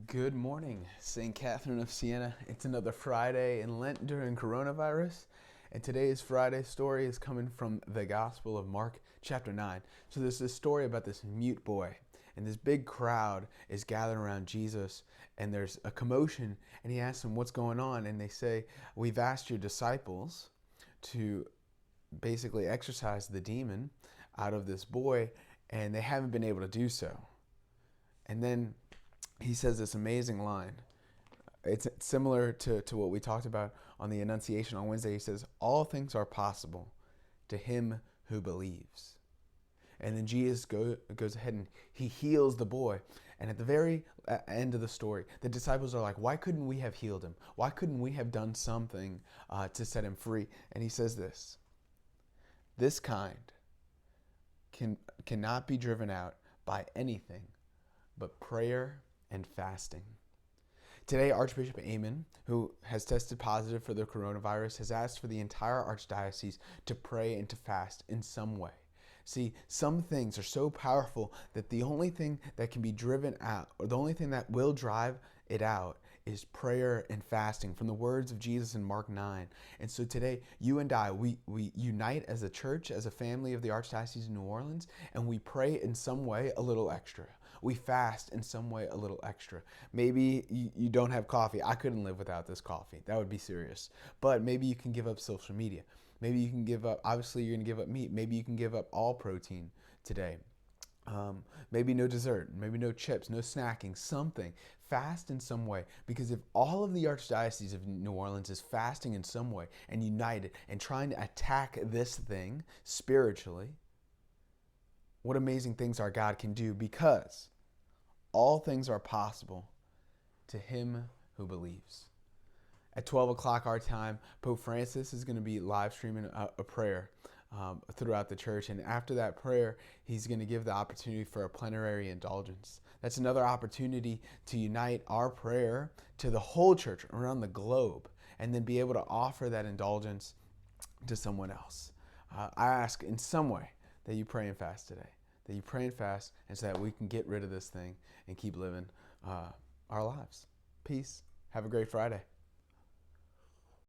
Good morning, St. Catherine of Siena. It's another Friday in Lent during coronavirus, and today's Friday story is coming from the Gospel of Mark, chapter 9. So there's this story about this mute boy, and this big crowd is gathered around Jesus, and there's a commotion, and he asks them what's going on, and they say, "We've asked your disciples to basically exorcise the demon out of this boy, and they haven't been able to do so." And then he says this amazing line. It's similar to what we talked about on the Annunciation on Wednesday. He says, "All things are possible to him who believes." And then Jesus goes ahead and he heals the boy. And at the very end of the story, the disciples are like, "Why couldn't we have healed him? Why couldn't we have done something to set him free?" And he says this kind cannot be driven out by anything but prayer and fasting. Today, Archbishop Amen, who has tested positive for the coronavirus, has asked for the entire Archdiocese to pray and to fast in some way. See, some things are so powerful that the only thing that can be driven out, or the only thing that will drive it out, is prayer and fasting, from the words of Jesus in Mark 9. And so today, you and I, we unite as a church, as a family of the Archdiocese of New Orleans, and we pray in some way a little extra. We fast in some way a little extra. Maybe you don't have coffee. I couldn't live without this coffee. That would be serious. But maybe you can give up social media. Maybe you can give up, obviously you're going to give up meat. Maybe you can give up all protein today. Maybe no dessert, maybe no chips, no snacking, something. Fast in some way, because if all of the Archdiocese of New Orleans is fasting in some way and united and trying to attack this thing spiritually, what amazing things our God can do, because all things are possible to him who believes. At 12 o'clock our time, Pope Francis is going to be live streaming a prayer throughout the church. And after that prayer, he's going to give the opportunity for a plenary indulgence. That's another opportunity to unite our prayer to the whole church around the globe, and then be able to offer that indulgence to someone else. I ask in some way that you pray and fast today, that you pray and fast, and so that we can get rid of this thing and keep living our lives. Peace. Have a great Friday.